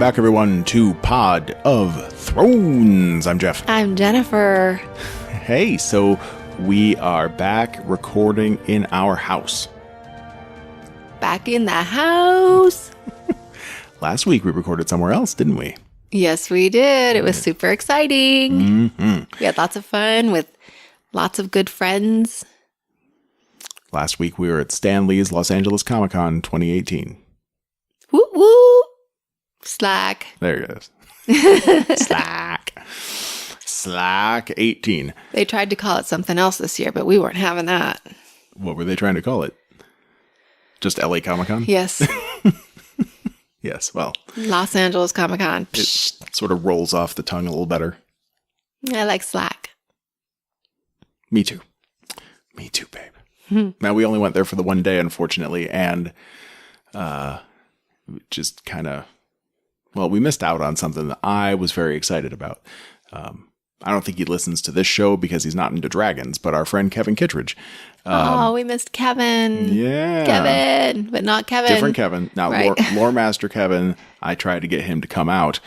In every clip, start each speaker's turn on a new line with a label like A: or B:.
A: back, everyone, to Pod of Thrones. I'm Jeff.
B: I'm Jennifer.
A: Hey, so we are back recording in our house.
B: Back in the house.
A: Last week we recorded somewhere else, didn't we?
B: Yes, we did. It was super exciting.
A: Mm-hmm.
B: We had lots of fun with lots of good friends.
A: Last week we were at Stan Lee's Los Angeles Comic-Con 2018.
B: Woo woo. SLACC.
A: There it is. SLACC. SLACC 18.
B: They tried to call it something else this year, but we weren't having that.
A: What were they trying to call it? Just LA Comic-Con?
B: Yes.
A: Yes, well.
B: Los Angeles Comic-Con.
A: It sort of rolls off the tongue a little better.
B: I like SLACC.
A: Me too. Me too, babe. Now, we only went there for the one day, unfortunately, and just kind of, well, we missed out on something that I was very excited about. I don't think he listens to this show because he's not into dragons, but our friend Kevin Kittredge.
B: We missed Kevin.
A: Yeah.
B: Kevin, but not Kevin.
A: Different Kevin. Now,
B: right.
A: Lore Master Kevin, I tried to get him to come out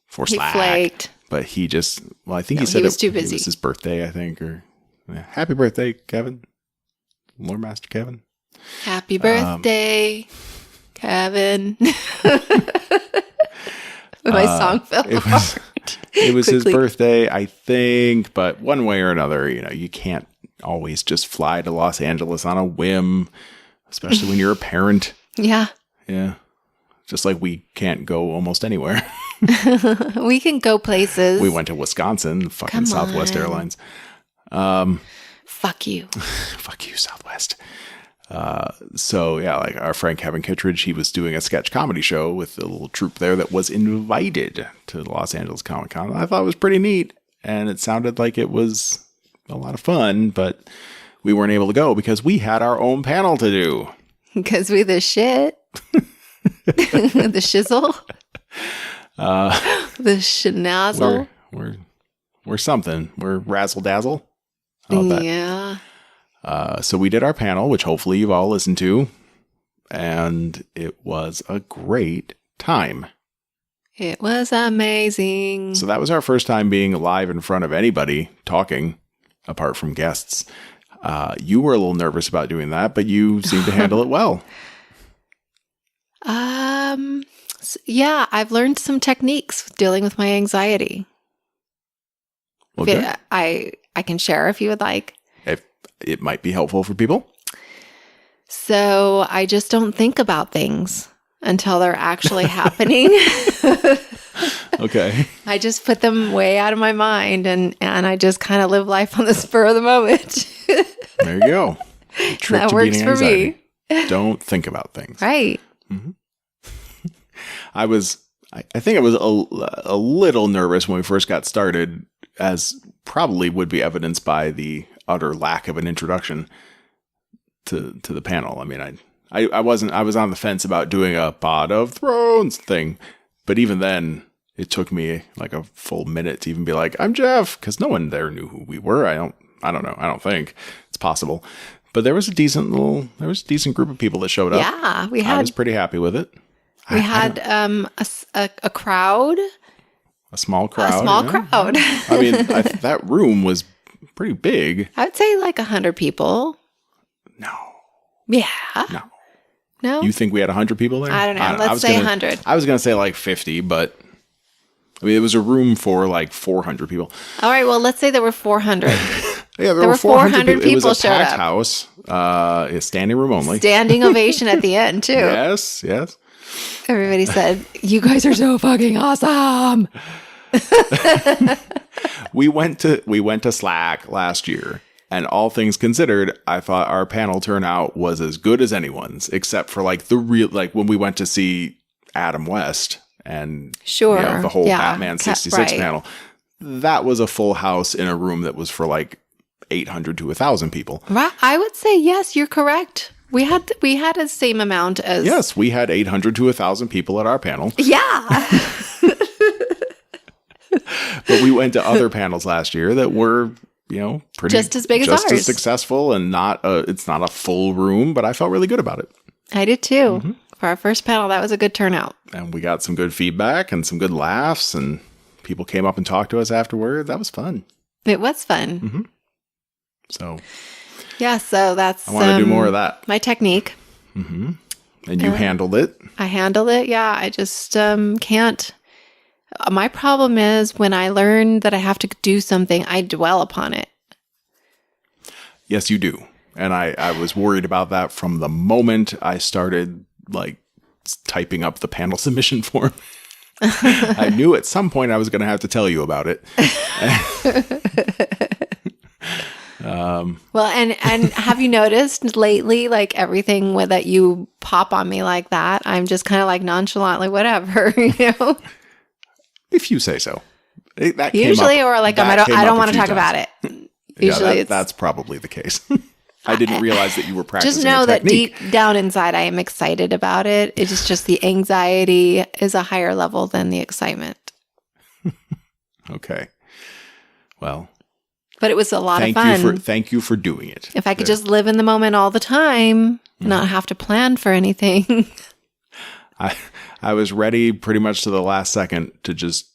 A: for
B: He
A: SLACC.
B: flaked.
A: But he just, well, I think he said
B: he was too busy.
A: It was his birthday, I think. Or happy birthday, Kevin. Lore Master Kevin.
B: Happy birthday, Kevin. My song fell apart.
A: It was his birthday, I think, but one way or another, you can't always just fly to Los Angeles on a whim, especially when you're a parent.
B: Yeah.
A: Yeah. Just like we can't go almost anywhere.
B: We can go places.
A: We went to Wisconsin, fucking Southwest Airlines.
B: Fuck you.
A: Fuck you, Southwest. So yeah, like our friend Kevin Kittredge, he was doing a sketch comedy show with a little troupe there that was invited to the Los Angeles Comic-Con. I thought it was pretty neat, and it sounded like it was a lot of fun, but we weren't able to go because we had our own panel to do.
B: Because we the shit. The shizzle. The schnazzle.
A: We're something. We're razzle dazzle. How about that?
B: Yeah.
A: So we did our panel, which hopefully you've all listened to, and it was a great time.
B: It was amazing.
A: So that was our first time being live in front of anybody talking, apart from guests. You were a little nervous about doing that, but you seemed to handle it well.
B: Yeah, I've learned some techniques dealing with my anxiety.
A: Well, good.
B: I can share if you would like.
A: If it might be helpful for people.
B: So I just don't think about things until they're actually happening.
A: Okay.
B: I just put them way out of my mind and I just kind of live life on the spur of the moment.
A: There you go. Trick
B: That
A: to
B: works
A: beating
B: for
A: anxiety.
B: me.
A: Don't think about things.
B: Right.
A: Mm-hmm. I think I was a little nervous when we first got started, as probably would be evidenced by the utter lack of an introduction to the panel. I mean, I was on the fence about doing a Pod of Thrones thing, but even then it took me like a full minute to even be like, I'm Jeff, because no one there knew who we were. I don't know. I don't think it's possible, but there was a decent group of people that showed up.
B: Yeah,
A: I was pretty happy with it.
B: We had a crowd.
A: A small crowd.
B: A small crowd.
A: I mean, that room was pretty big.
B: I would say like 100 people.
A: No.
B: Yeah. No?
A: You think we had 100 people there?
B: I don't know. Let's say 100.
A: I was going to say like 50, but I mean, it was a room for like 400 people.
B: All right. Well, let's say there were 400.
A: Yeah, there were 400 people. It was a packed house. It's standing room only.
B: Standing ovation at the end, too.
A: Yes.
B: Everybody said, "You guys are so fucking awesome."
A: We went to SLACC last year, and all things considered, I thought our panel turnout was as good as anyone's, except for like when we went to see Adam West and the whole Batman 66 panel. That was a full house in a room that was for like 800 to 1,000 people.
B: I would say yes, you're correct. We had the same amount as...
A: Yes, we had 800 to 1,000 people at our panel.
B: Yeah.
A: But we went to other panels last year that were, pretty...
B: Just as big as ours.
A: Just as successful, and it's not a full room, but I felt really good about it.
B: I did too. Mm-hmm. For our first panel, that was a good turnout.
A: And we got some good feedback and some good laughs, and people came up and talked to us afterward. That was fun.
B: It was fun.
A: Mm-hmm. So,
B: yeah, so that's...
A: I want to do more of that.
B: My technique.
A: Mm-hmm. And you handled it.
B: I handled it, yeah. I just can't... My problem is when I learn that I have to do something, I dwell upon it.
A: Yes, you do. And I was worried about that from the moment I started, like, typing up the panel submission form. I knew at some point I was going to have to tell you about it.
B: Well, and have you noticed lately, like everything that you pop on me like that, I'm just kind of like nonchalantly, whatever, you know?
A: If you say so. That
B: usually, or like I don't want to talk about it. Usually,
A: that's probably the case. I didn't realize that you were practicing.
B: Just know that deep down inside, I am excited about it. It's just the anxiety is a higher level than the excitement.
A: Okay. Well.
B: But it was a lot of fun.
A: Thank you for doing it.
B: If I could just live in the moment all the time, not have to plan for anything.
A: I was ready pretty much to the last second to just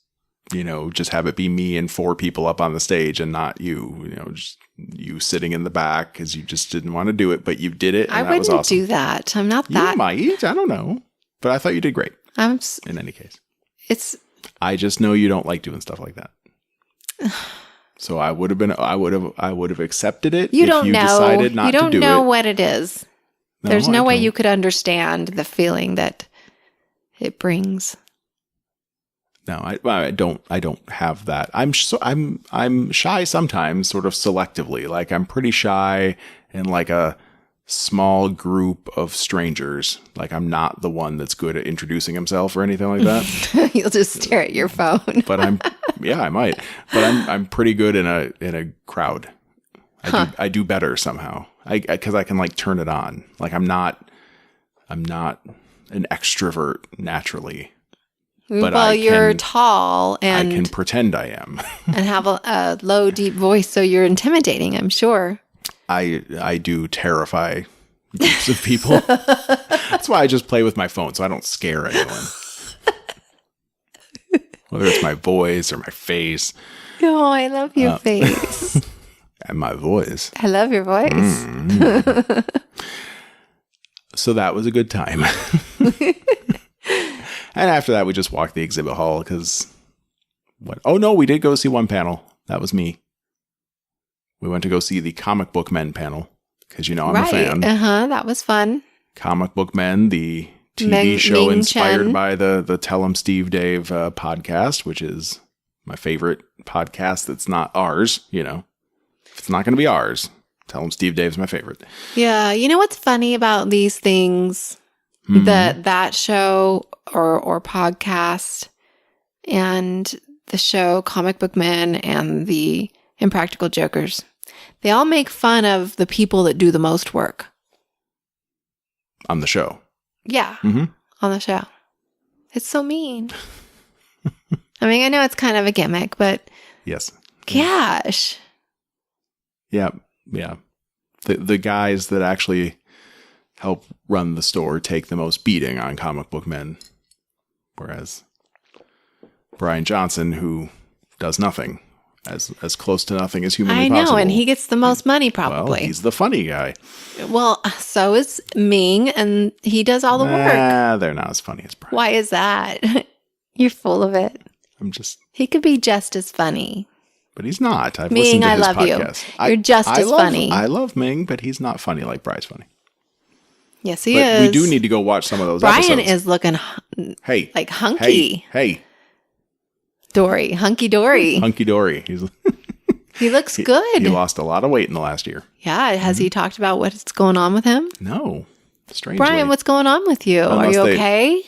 A: have it be me and 4 people up on the stage and not you, just you sitting in the back because you just didn't want to do it, but you did it. And
B: I wouldn't do that. I'm not that.
A: You might. I don't know. But I thought you did great. In any case. I just know you don't like doing stuff like that. So I would have accepted it if you decided not to do it.
B: You don't know what it is. There's no way you could understand the feeling that it brings.
A: No, I don't have that. I'm shy sometimes, sort of selectively. Like I'm pretty shy in like a small group of strangers. Like I'm not the one that's good at introducing himself or anything like that.
B: You'll just stare at your phone.
A: But I might. But I'm pretty good in a crowd. I do better somehow. Because I can like turn it on. Like I'm not an extrovert naturally. But
B: you're tall and
A: I can pretend I am.
B: And have a low, deep voice, so you're intimidating, I'm sure.
A: I do terrify groups of people. That's why I just play with my phone so I don't scare anyone. Whether it's my voice or my face.
B: Oh, I love your face.
A: And my voice.
B: I love your voice.
A: Mm. So that was a good time. And after that, we just walked the exhibit hall because we did go see one panel. That was me. We went to go see the Comic Book Men panel because, I'm a fan.
B: That was fun.
A: Comic Book Men, the TV show inspired by the Tell 'em Steve Dave podcast, which is my favorite podcast that's not ours, If it's not going to be ours, Tell 'em Steve Dave's my favorite.
B: Yeah. You know what's funny about these things? Mm-hmm. That show or podcast and the show Comic Book Men and the Impractical Jokers, they all make fun of the people that do the most work.
A: On the show.
B: Yeah. Mm-hmm. On the show. It's so mean. I mean, I know it's kind of a gimmick, but...
A: Yes.
B: Gosh.
A: Yeah. The guys that actually help run the store take the most beating on Comic Book Men. Whereas Brian Johnson, who does nothing, as close to nothing as humanly possible. I know,
B: and he gets the most money probably.
A: Well, he's the funny guy.
B: Well, so is Ming, and he does all the work.
A: They're not as funny as Brian.
B: Why is that? You're full of it. He could be just as funny.
A: But he's not. I've listened to his podcast.
B: You. You're just as funny.
A: I love Ming, but he's not funny like Brian's funny.
B: Yes, he is.
A: We do need to go watch some of those
B: Brian
A: episodes.
B: is looking like hunky.
A: Hey.
B: Dory. Hunky Dory.
A: Hunky Dory.
B: He looks good.
A: He lost a lot of weight in the last year.
B: Yeah. Has he talked about what's going on with him?
A: No. Strangely.
B: Brian, what's going on with you? Are you okay?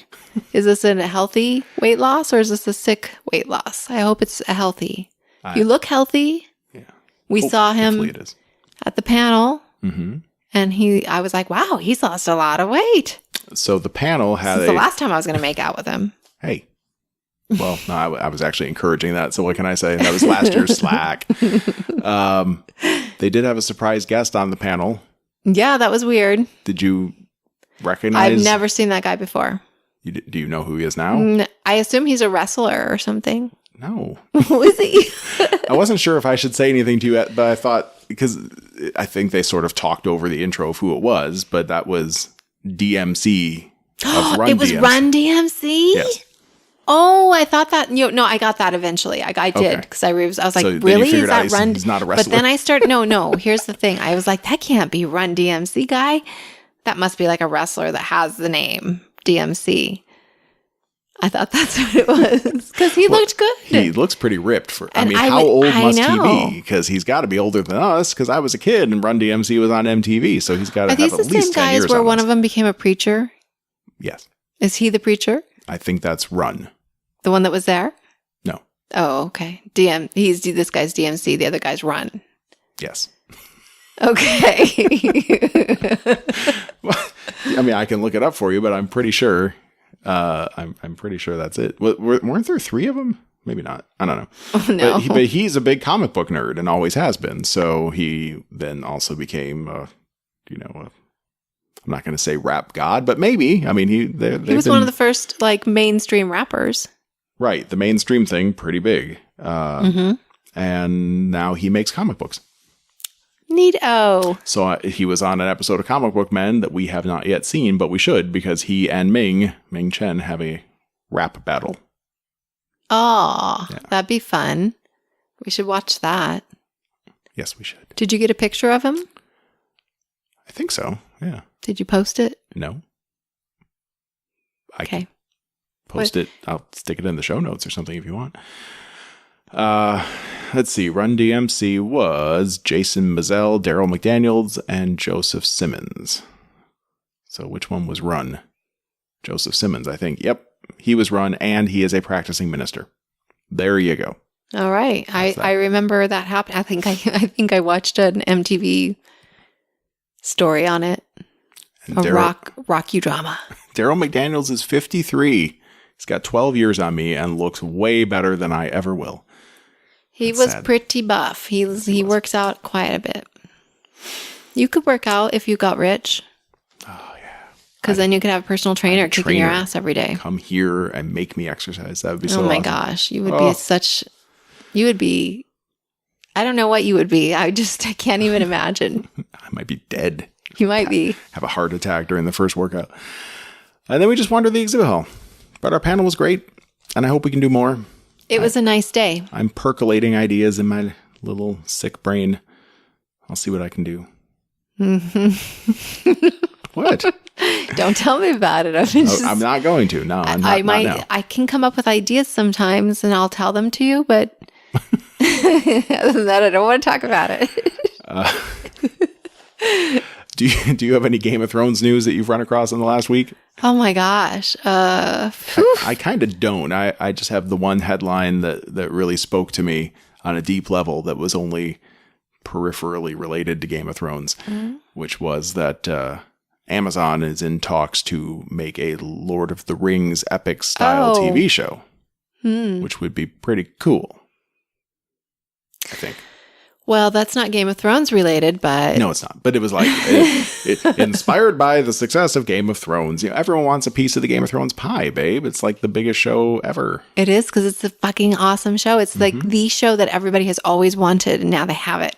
B: Is this a healthy weight loss or is this a sick weight loss? I hope it's a healthy. You look healthy.
A: Yeah.
B: We saw him at the panel.
A: Mm-hmm.
B: And I was like, wow, he's lost a lot of weight.
A: So the panel had
B: the last time I was going to make out with him.
A: Hey. Well, no, I was actually encouraging that. So what can I say? That was last year's Slack. They did have a surprise guest on the panel.
B: Yeah, that was weird.
A: Did you recognize?
B: I've never seen that guy before.
A: Do you know who he is now?
B: I assume he's a wrestler or something.
A: No.
B: Who is he?
A: I wasn't sure if I should say anything to you, but I thought, because I think they sort of talked over the intro of who it was, but that was DMC of Run
B: It was
A: DMC.
B: Run DMC?
A: Yes.
B: Oh, I thought that. No, I got that eventually. I did because I was like,
A: So then you
B: really? Is
A: figured out
B: that Run?
A: he's not a wrestler.
B: But then I started. No. Here's the thing. I was like, that can't be Run DMC guy. That must be like a wrestler that has the name DMC. I thought that's what it was because he looked good.
A: He looks pretty ripped.
B: And
A: how old must he
B: know.
A: be? Because he's got to be older than us. Because I was a kid and Run DMC was on MTV, so he's got to
B: Are
A: have
B: these
A: at
B: the
A: least
B: same
A: 10 years
B: guys where
A: on
B: one
A: us.
B: of them became a preacher?
A: Yes,
B: Is he the preacher?
A: I think that's Run.
B: The one that was there?
A: No.
B: Oh, okay. This guy's DMC. The other guy's Run.
A: Yes.
B: Okay.
A: I mean, I can look it up for you, but I'm pretty sure. I'm pretty sure that's it. Weren't there 3 of them? Maybe not. I don't know.
B: Oh, no.
A: But he's a big comic book nerd and always has been. So he then also became, I'm not going to say rap god, but maybe. I mean, he
B: was one of the first like mainstream rappers.
A: Right. The mainstream thing, pretty big. And now he makes comic books.
B: Neato.
A: So he was on an episode of Comic Book Men that we have not yet seen, but we should because he and Ming Chen have a rap battle.
B: Oh,
A: Yeah.
B: that'd be fun. We should watch that.
A: Yes, we should.
B: Did you get a picture of him?
A: I think so. Yeah.
B: Did you post it?
A: No. I
B: Okay.
A: can post it. I'll stick it in the show notes or something if you want. Let's see. Run DMC was Jason Mazzell, Daryl McDaniels, and Joseph Simmons. So which one was Run? Joseph Simmons, I think. Yep. He was Run, and he is a practicing minister. There you go.
B: All right. I remember that happened. I think I watched an MTV story on it.
A: And
B: Rocky drama.
A: Daryl McDaniels is 53. He's got 12 years on me and looks way better than I ever will.
B: He
A: That's
B: was
A: sad.
B: pretty buff. He works out quite a bit. You could work out if you got rich.
A: Oh, yeah.
B: Because then you could have a personal trainer kicking your ass every day.
A: Come here and make me exercise. That would be so
B: Oh my
A: awesome.
B: gosh. You would be, I don't know what you would be. I can't even imagine.
A: I might be dead.
B: You might be.
A: Have a heart attack during the first workout. And then we just wandered the exhibit hall. But our panel was great, and I hope we can do more.
B: It was a nice day.
A: I'm percolating ideas in my little sick brain. I'll see what I can do. What?
B: Don't tell me about it.
A: I'm not going to. No, I'm not. Not now.
B: I can come up with ideas sometimes, and I'll tell them to you, but other than that, I don't want to talk about it.
A: Do you have any Game of Thrones news that you've run across in the last week?
B: Oh my gosh.
A: I kind of don't. I just have the one headline that really spoke to me on a deep level that was only peripherally related to Game of Thrones, which was that Amazon is in talks to make a Lord of the Rings epic style TV show, which would be pretty cool, I think.
B: Well, that's not Game of Thrones related, but...
A: No, it's not. But it was like, it inspired by the success of Game of Thrones. Everyone wants a piece of the Game of Thrones pie, babe. It's like the biggest show ever.
B: It is, because it's a fucking awesome show. It's like the show that everybody has always wanted, and now they have it.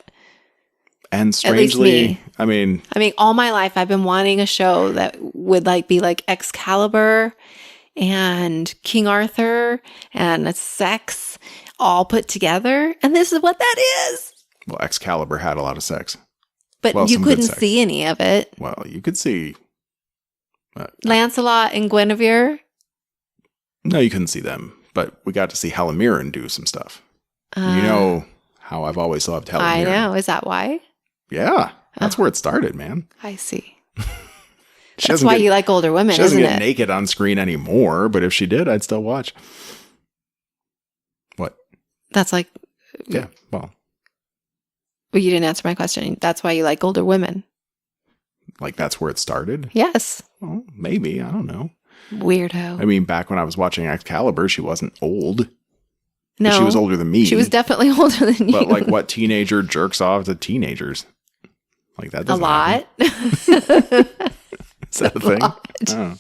A: And strangely,
B: me.
A: I mean,
B: all my life I've been wanting a show that would be like Excalibur and King Arthur and sex all put together. And this is what that is.
A: Well, Excalibur had a lot of sex.
B: But you couldn't see any of it.
A: Well, you could see.
B: Lancelot and Guinevere.
A: No, you couldn't see them. But we got to see Helen Mirren do some stuff. You know how I've always loved Helen Mirren.
B: I know. Is that why?
A: Yeah. That's where it started, man.
B: I see.
A: That's
B: why you like older women,
A: isn't it? She doesn't get
B: it?
A: naked on screen anymore, but if she did, I'd still watch. What?
B: That's like...
A: Yeah, well...
B: Well, you didn't answer my question. That's why you like older women.
A: Like that's where it started?
B: Yes.
A: Well, maybe. I don't know.
B: Weirdo.
A: I mean, back when I was watching Excalibur, she wasn't old.
B: No.
A: But she was older than me.
B: She was definitely older than you.
A: But like what teenager jerks off to teenagers? Like that doesn't
B: a lot.
A: Is that a thing? Oh.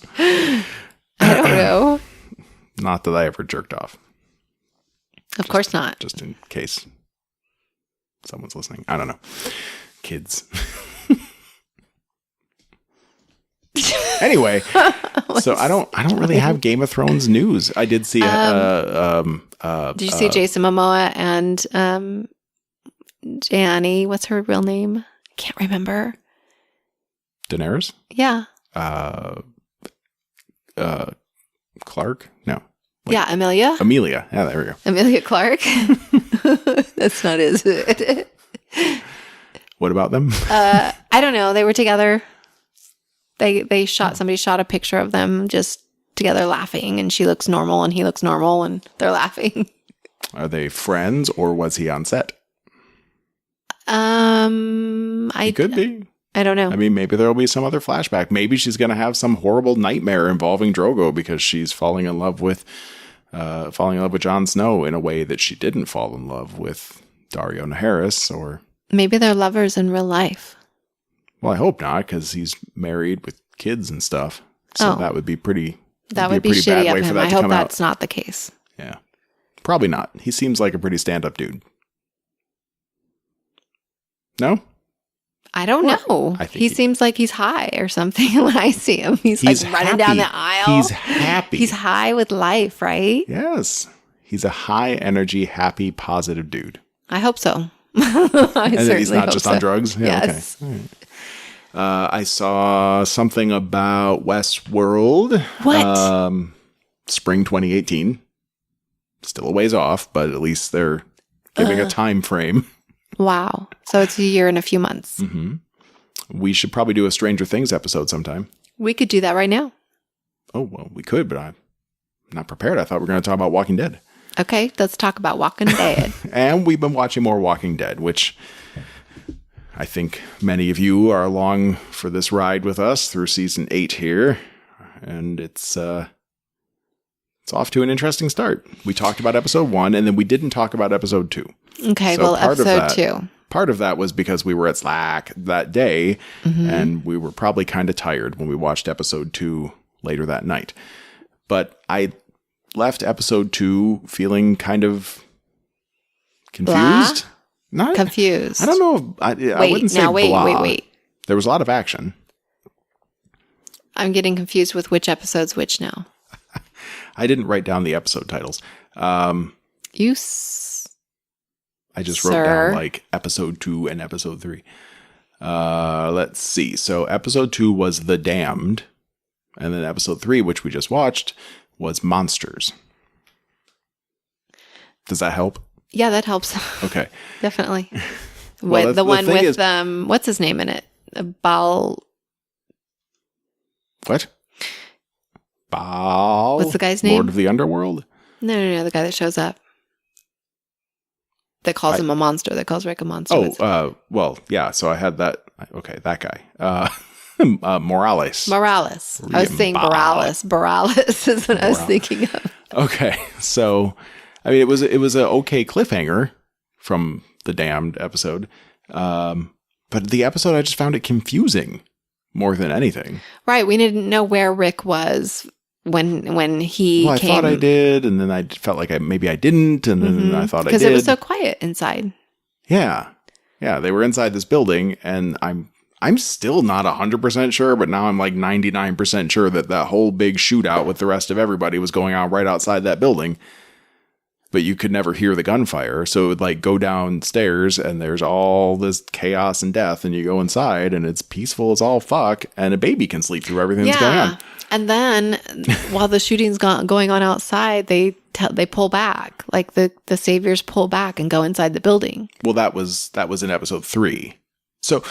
B: I don't know.
A: Not that I ever jerked off.
B: Of course not.
A: Just in case someone's listening. I don't know. Kids. Anyway, so I don't really have Game of Thrones news. I did see
B: did you see Jason Momoa and Danny? What's her real name? I can't remember.
A: Daenerys?
B: Yeah.
A: Clark? No.
B: Yeah, Amelia.
A: Amelia. Yeah, there we go.
B: Amelia Clark. That's not it.
A: What about them?
B: I don't know. They were together. Somebody shot a picture of them just together laughing, and she looks normal and he looks normal and they're laughing.
A: Are they friends or was he on set?
B: He
A: could be.
B: I don't know.
A: I mean, maybe there'll be some other flashback. Maybe she's going to have some horrible nightmare involving Drogo because she's falling in love with Jon Snow in a way that she didn't fall in love with Daario Naharis, or
B: maybe they're lovers in real life.
A: Well, I hope not, because he's married with kids and stuff. So that would be pretty.
B: That would be shitty of him. I hope that's not the case.
A: Yeah, probably not. He seems like a pretty stand-up dude. No.
B: I don't know. He seems like he's high or something when I see him. He's like running down the aisle.
A: He's happy.
B: He's high with life, right?
A: Yes. He's a high energy, happy, positive dude.
B: I hope so.
A: And that he's not just on drugs? Yeah,
B: yes.
A: Okay. I saw something about Westworld.
B: What?
A: Spring 2018. Still a ways off, but at least they're giving a time frame.
B: Wow. So it's a year and a few months.
A: Mm-hmm. We should probably do a Stranger Things episode sometime.
B: We could do that right now.
A: Oh, well, we could, but I'm not prepared. I thought we were going to talk about Walking Dead.
B: Okay, let's talk about Walking Dead.
A: And we've been watching more Walking Dead, which I think many of you are along for this ride with us through season 8 here. And it's off to an interesting start. We talked about episode 1, and then we didn't talk about episode 2.
B: Okay, so well, episode 2.
A: Part of that was because we were at SLACC that day, and we were probably kind of tired when we watched episode 2 later that night. But I left episode 2 feeling kind of confused.
B: Not confused.
A: I don't know. I wouldn't say blah.
B: Wait.
A: There was a lot of action.
B: I'm getting confused with which episode's which now.
A: I didn't write down the episode titles. I just wrote down like episode 2 and episode 3. Let's see. So episode 2 was The Damned. And then episode 3, which we just watched, was Monsters. Does that help?
B: Yeah, that helps.
A: Okay.
B: Definitely. Well, the one with, what's his name in it? Baal.
A: What? Baal?
B: What's the guy's name?
A: Lord of the Underworld?
B: No. The guy that shows up. That calls him a monster. That calls Rick a monster.
A: Well, yeah. So I had that. Okay, that guy. Morales.
B: I was saying Morales. Morales is what I was thinking of.
A: Okay, so I mean, it was an okay cliffhanger from the Damned episode, but the episode I just found it confusing more than anything. Right,
B: we didn't know where Rick was when he came.
A: I thought I did, and then I felt like maybe I didn't, and then I thought I did.
B: Because it was so quiet inside.
A: Yeah, they were inside this building, and I'm still not 100% sure, but now I'm like 99% sure that whole big shootout with the rest of everybody was going on right outside that building. But you could never hear the gunfire. So it would like go downstairs and there's all this chaos and death, and you go inside and it's peaceful as all fuck, and a baby can sleep through everything that's going on.
B: And then while the shooting's going on outside, they pull back. Like the saviors pull back and go inside the building.
A: Well, that was in episode 3. So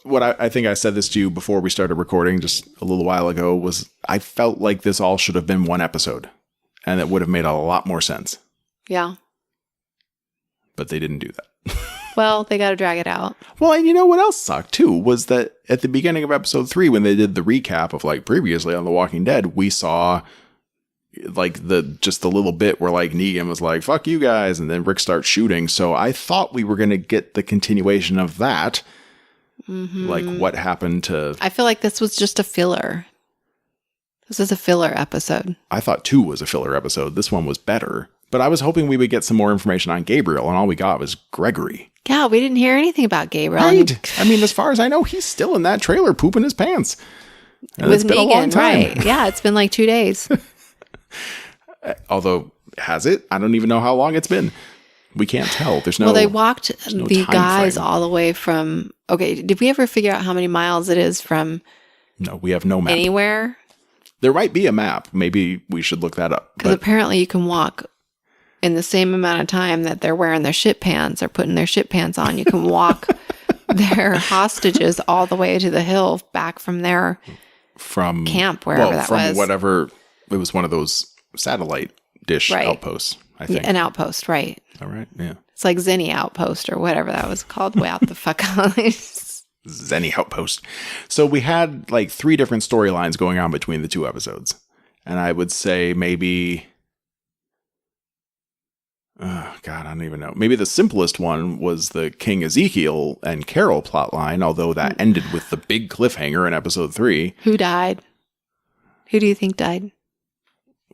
A: what I think I said this to you before we started recording just a little while ago was I felt like this all should have been one episode, and it would have made a lot more sense.
B: Yeah.
A: But they didn't do that.
B: Well, they got to drag it out.
A: Well, and you know what else sucked too was that at the beginning of episode 3, when they did the recap of like previously on The Walking Dead, we saw like the little bit where like Negan was like, fuck you guys. And then Rick starts shooting. So I thought we were going to get the continuation of that.
B: Mm-hmm.
A: Like what happened to...
B: I feel like this was just a filler. This is a filler episode.
A: I thought 2 was a filler episode. This one was better. But I was hoping we would get some more information on Gabriel, and all we got was Gregory.
B: Yeah, we didn't hear anything about Gabriel.
A: Right. I mean, as far as I know, he's still in that trailer pooping his pants. And
B: with
A: it's been
B: Megan,
A: a long time.
B: right. Yeah, it's been like 2 days.
A: Although, has it? I don't even know how long it's been. We can't tell. There's no...
B: Well, they walked
A: no
B: the guys
A: frame.
B: all the way from... Okay, did we ever figure out how many miles it is from...
A: No, we have no map.
B: Anywhere?
A: There might be a map. Maybe we should look that up.
B: Because apparently you can walk in the same amount of time that they're wearing their shit pants or putting their shit pants on. You can walk their hostages all the way to the hill back from their camp, wherever that was.
A: From whatever... It was one of those satellite dish outposts, I think.
B: Yeah, an outpost, right.
A: All right, yeah.
B: It's like Zenny Outpost or whatever that was called. Way out the fuck out.
A: Zenny Outpost. So we had like 3 different storylines going on between the 2 episodes. And I would say maybe... Oh, God, I don't even know. Maybe the simplest one was the King Ezekiel and Carol plotline, although that ended with the big cliffhanger in episode 3.
B: Who died? Who do you think died?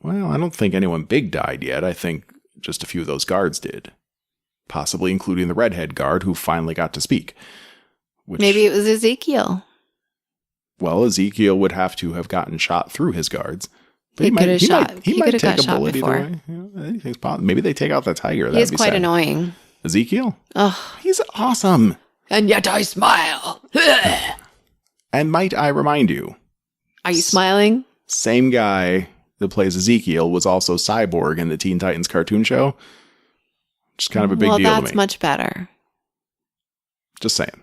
A: Well, I don't think anyone big died yet. I think just a few of those guards did. Possibly including the redhead guard who finally got to speak.
B: Maybe it was Ezekiel.
A: Well, Ezekiel would have to have gotten shot through his guards.
B: But he could have shot.
A: He might take a bullet either way. Yeah, anything's possible. Maybe they take out the tiger.
B: He is quite annoying.
A: Ezekiel?
B: Oh,
A: he's awesome.
B: And yet I smile.
A: And might I remind you?
B: Are you smiling?
A: Same guy that plays Ezekiel was also Cyborg in the Teen Titans cartoon show. Which is kind of a big deal to me.
B: Well, that's much better.
A: Just saying.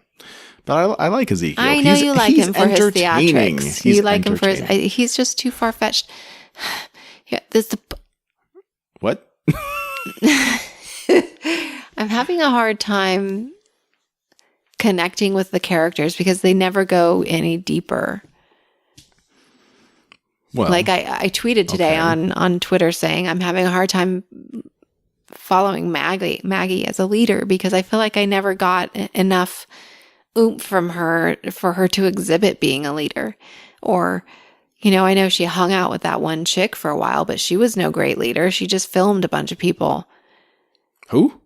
A: But I like Ezekiel.
B: I know you like him for his theatrics. You like him for his... He's just too far-fetched. Yeah,
A: What?
B: I'm having a hard time connecting with the characters because they never go any deeper. Well, like I tweeted today on Twitter saying I'm having a hard time following Maggie as a leader because I feel like I never got enough oomph from her for her to exhibit being a leader. Or, you know, I know she hung out with that one chick for a while, but she was no great leader. She just filmed a bunch of people.
A: Who?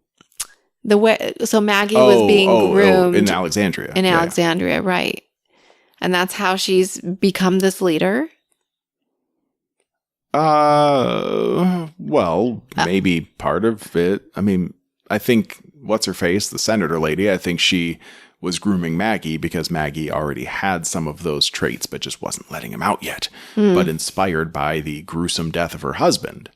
B: So Maggie was being groomed
A: in Alexandria.
B: In Alexandria, right. And that's how she's become this leader.
A: Well, maybe part of it. I mean, I think what's her face, the senator lady, I think she was grooming Maggie because Maggie already had some of those traits, but just wasn't letting him out yet. But inspired by the gruesome death of her husband.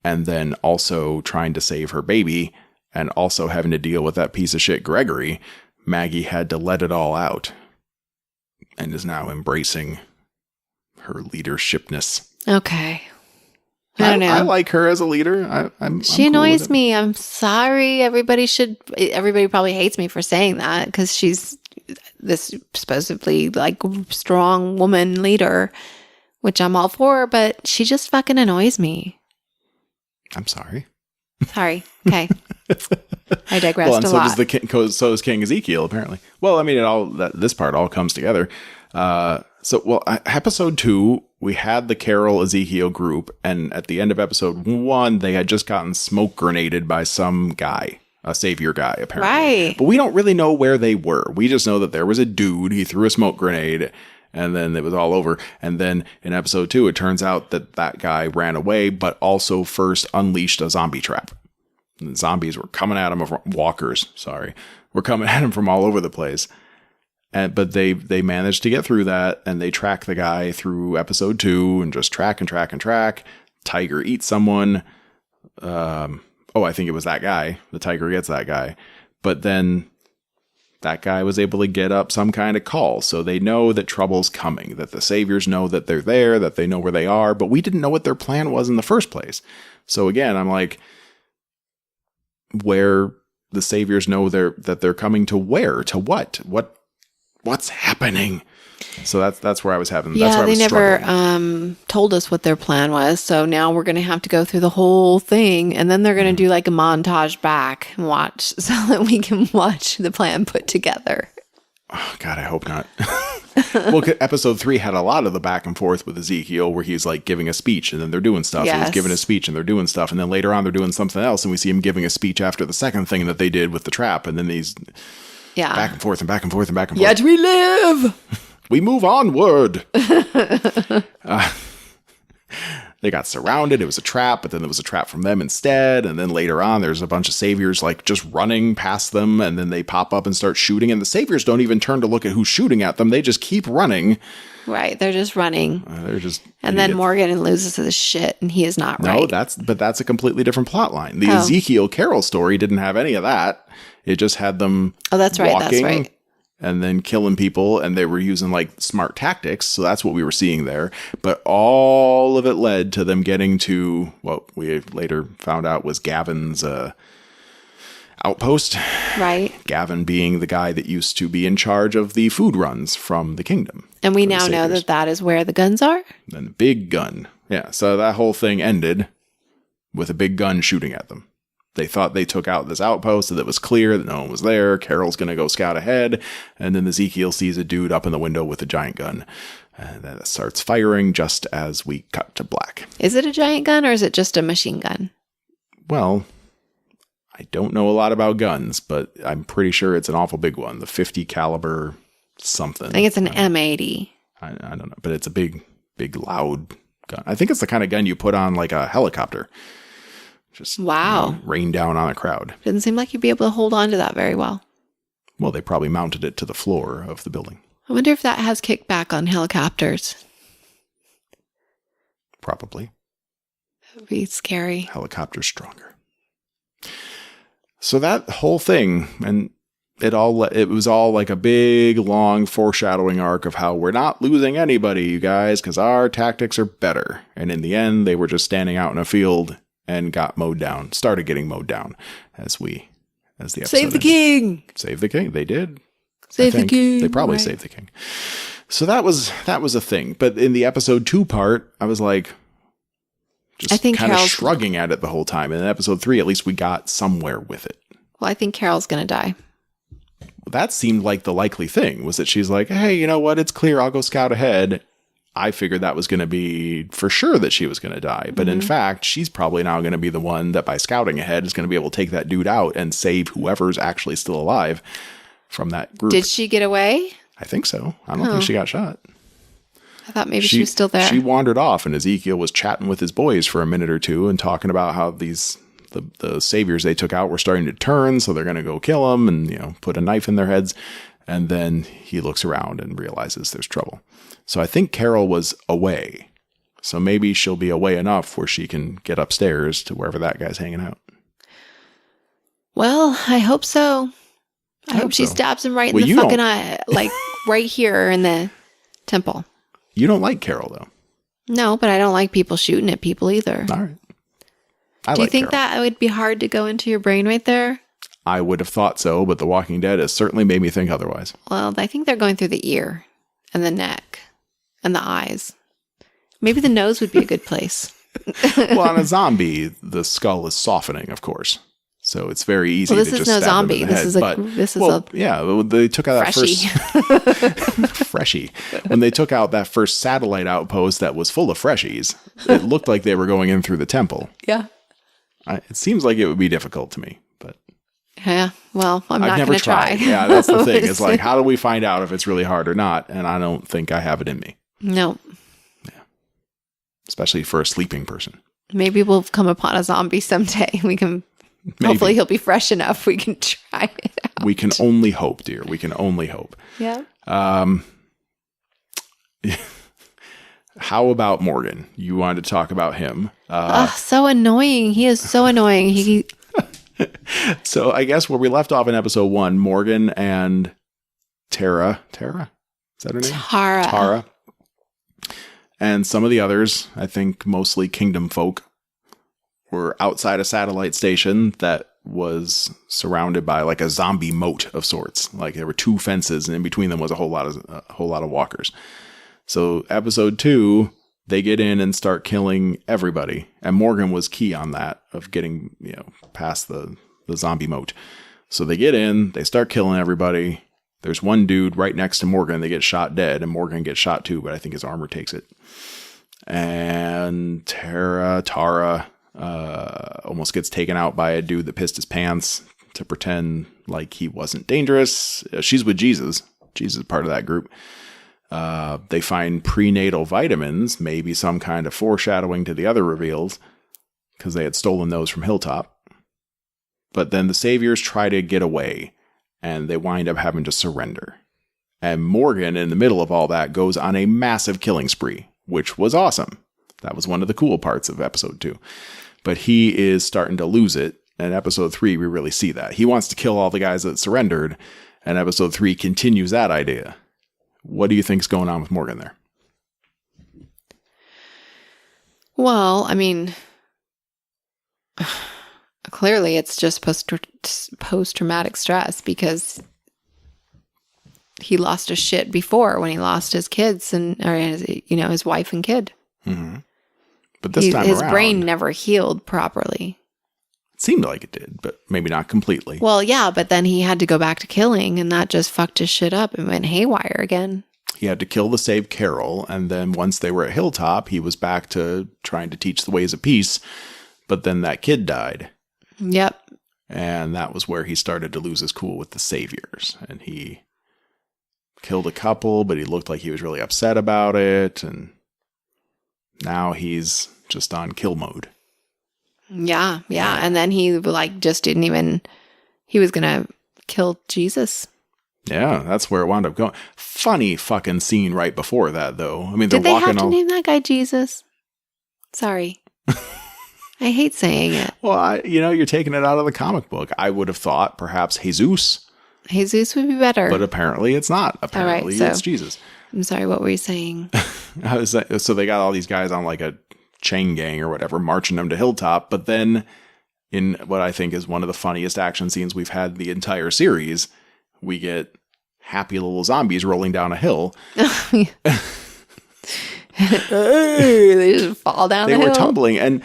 A: And then also trying to save her baby and also having to deal with that piece of shit Gregory, Maggie had to let it all out and is now embracing her leadershipness.
B: Okay. I don't know.
A: I like her as a leader.
B: She annoys me. I'm sorry. Everybody probably hates me for saying that because she's this supposedly like strong woman leader, which I'm all for, but she just fucking annoys me.
A: I'm sorry.
B: Sorry. Okay. I digressed a lot.
A: So is King Ezekiel, apparently. Well, I mean, this part all comes together. Episode 2, we had the Carol Ezekiel group, and at the end of episode 1, they had just gotten smoke grenaded by some guy, a savior guy, apparently.
B: Right.
A: But we don't really know where they were. We just know that there was a dude, he threw a smoke grenade, and then it was all over. And then in episode 2, it turns out that guy ran away, but also first unleashed a zombie trap. And the zombies were coming at him, were coming at him from all over the place. But they managed to get through that, and they track the guy through episode 2 and just track and track and track. Tiger eats someone. I think it was that guy. The tiger gets that guy. But then that guy was able to get up some kind of call. So they know that trouble's coming, that the saviors know that they're there, that they know where they are. But we didn't know what their plan was in the first place. So again, I'm like, where the saviors know that they're coming to where? To what? What's happening? So that's where I was having.
B: Yeah,
A: that's where I was
B: they never
A: struggling.
B: told us what their plan was. So now we're going to have to go through the whole thing, and then they're going to do like a montage back and watch, so that we can watch the plan put together.
A: Oh, God, I hope not. Well, episode 3 had a lot of the back and forth with Ezekiel where he's like giving a speech and then they're doing stuff.
B: Yes.
A: And he's giving a speech and they're doing stuff. And then later on they're doing something else. And we see him giving a speech after the second thing that they did with the trap. And then these back and forth and back and forth and back and forth.
B: Yet we live.
A: We move onward. They got surrounded. It was a trap, but then there was a trap from them instead. And then later on, there's a bunch of saviors like just running past them. And then they pop up and start shooting. And the saviors don't even turn to look at who's shooting at them. They just keep running.
B: Right. They're just running.
A: They're just
B: and then Morgan loses his shit and he is not right.
A: No, that's a completely different plot line. The Ezekiel Carol story didn't have any of that. It just had them
B: that's right.
A: walking
B: That's right.
A: and then killing people, and they were using like smart tactics. So that's what we were seeing there. But all of it led to them getting to what we later found out was Gavin's outpost.
B: Right.
A: Gavin being the guy that used to be in charge of the food runs from the kingdom.
B: And we now know that is where the guns are?
A: And the big gun. Yeah. So that whole thing ended with a big gun shooting at them. They thought they took out this outpost, that it was clear that no one was there. Carol's going to go scout ahead. And then Ezekiel sees a dude up in the window with a giant gun. And then it starts firing just as we cut to black.
B: Is it a giant gun or is it just a machine gun?
A: Well, I don't know a lot about guns, but I'm pretty sure it's an awful big one. The 50 caliber something.
B: I think it's an M80.
A: I don't know, but it's a big, loud gun. I think it's the kind of gun you put on like a helicopter. Just rain down on a crowd.
B: Didn't seem like you'd be able to hold on to that very well.
A: Well, they probably mounted it to the floor of the building.
B: I wonder if that has kickback on helicopters.
A: Probably.
B: That would be scary.
A: Helicopter's stronger. So that whole thing, and it was all like a big, long foreshadowing arc of how we're not losing anybody, you guys, because our tactics are better. And in the end, they were just standing out in a field and started getting mowed down as the episode
B: Save the king!
A: Save the king. They did.
B: Save the king.
A: They probably saved the king. So that was a thing. But in the episode 2 part, I was like, just kind of shrugging at it the whole time. And in episode 3, at least we got somewhere with it.
B: Well, I think Carol's going to die.
A: That seemed like the likely thing, was that she's like, hey, you know what? It's clear. I'll go scout ahead. I figured that was going to be for sure that she was going to die. But in fact, she's probably now going to be the one that by scouting ahead is going to be able to take that dude out and save whoever's actually still alive from that group.
B: Did she get away?
A: I think so. I don't think she got shot.
B: I thought maybe she was still there.
A: She wandered off, and Ezekiel was chatting with his boys for a minute or two and talking about how the saviors they took out were starting to turn, so they're going to go kill them and put a knife in their heads. And then he looks around and realizes there's trouble. So I think Carol was away. So maybe she'll be away enough where she can get upstairs to wherever that guy's hanging out.
B: Well, I hope so. I hope she stabs him right in the fucking eye, like right here in the temple.
A: You don't like Carol, though.
B: No, but I don't like people shooting at people either.
A: All right.
B: Do you think that would be hard to go into your brain right there?
A: I would have thought so, but The Walking Dead has certainly made me think otherwise.
B: Well, I think they're going through the ear and the neck and the eyes. Maybe the nose would be a good place.
A: Well, on a zombie, the skull is softening, of course. So it's very easy to just stab them in the head. They took out that first freshie. When they took out that first satellite outpost that was full of freshies, it looked like they were going in through the temple.
B: Yeah.
A: It seems like it would be difficult to me, but
B: yeah. Well, I'm not going to try.
A: Yeah, that's the thing. It's like, how do we find out if it's really hard or not? And I don't think I have it in me.
B: No.
A: Yeah. Especially for a sleeping person.
B: Maybe we'll come upon a zombie someday. We can. Maybe. Hopefully he'll be fresh enough we can try it out.
A: We can only hope, dear. We can only hope.
B: Yeah.
A: How about Morgan? You wanted to talk about him.
B: So annoying. He is so annoying.
A: So I guess where we left off in episode 1, Morgan and Tara, is that her name? Tara. And some of the others, I think mostly kingdom folk, were outside a satellite station that was surrounded by like a zombie moat of sorts. Like there were 2 fences, and in between them was a whole lot of walkers. So episode 2, they get in and start killing everybody, and Morgan was key on that of getting past the zombie moat. So they get in, they start killing everybody, There's one dude right next to Morgan. They get shot dead, and Morgan gets shot too, but I think his armor takes it. And Tara almost gets taken out by a dude that pissed his pants to pretend like he wasn't dangerous. She's with Jesus. Jesus is part of that group. They find prenatal vitamins, maybe some kind of foreshadowing to the other reveals, because they had stolen those from Hilltop. But then the Saviors try to get away, and they wind up having to surrender. And Morgan, in the middle of all that, goes on a massive killing spree, which was awesome. That was one of the cool parts of episode 2. But he is starting to lose it. In episode 3, we really see that. He wants to kill all the guys that surrendered, and episode 3 continues that idea. What do you think's going on with Morgan there?
B: Well, I mean, clearly it's just post-traumatic stress, because he lost his shit before when he lost his kids or his wife and kid.
A: Mm-hmm. But this time
B: his
A: around,
B: brain never healed properly.
A: It seemed like it did, but maybe not completely.
B: Well, yeah, but then he had to go back to killing, and that just fucked his shit up and went haywire again.
A: He had to kill to save Carol, and then once they were at Hilltop, he was back to trying to teach the ways of peace, but then that kid died.
B: Yep.
A: And that was where he started to lose his cool with the Saviors, and he killed a couple, but he looked like he was really upset about it, and now he's just on kill mode.
B: Yeah. And then he just didn't even, he was going to kill Jesus.
A: Yeah, that's where it wound up going. Funny fucking scene right before that, though. I mean,
B: Did they have to name that guy Jesus? Sorry. I hate saying it.
A: Well, you're taking it out of the comic book. I would have thought perhaps Jesus.
B: Jesus would be better.
A: But apparently it's not. Apparently
B: so,
A: it's Jesus.
B: I'm sorry, what were you saying?
A: So they got all these guys on like a chain gang or whatever, marching them to Hilltop. But then in what I think is one of the funniest action scenes we've had the entire series, we get happy little zombies rolling down a hill.
B: They just fall down the hill.
A: They were tumbling, and